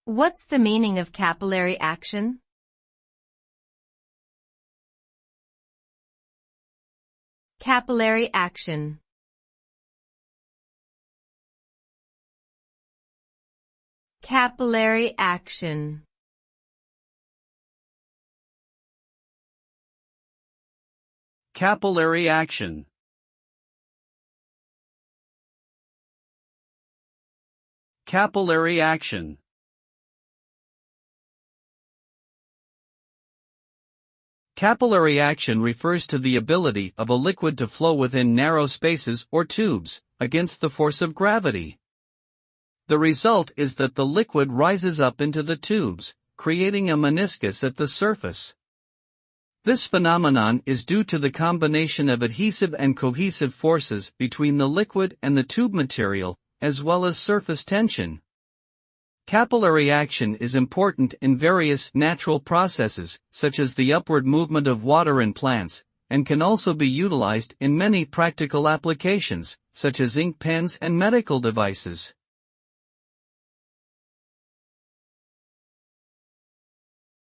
What's the meaning of capillary action? Capillary action. Capillary action. Capillary action. Capillary action. Capillary action refers to the ability of a liquid to flow within narrow spaces or tubes, against the force of gravity. The result is that the liquid rises up into the tubes, creating a meniscus at the surface. This phenomenon is due to the combination of adhesive and cohesive forces between the liquid and the tube material, as well as surface tension. Capillary action is important in various natural processes, such as the upward movement of water in plants, and can also be utilized in many practical applications, such as ink pens and medical devices.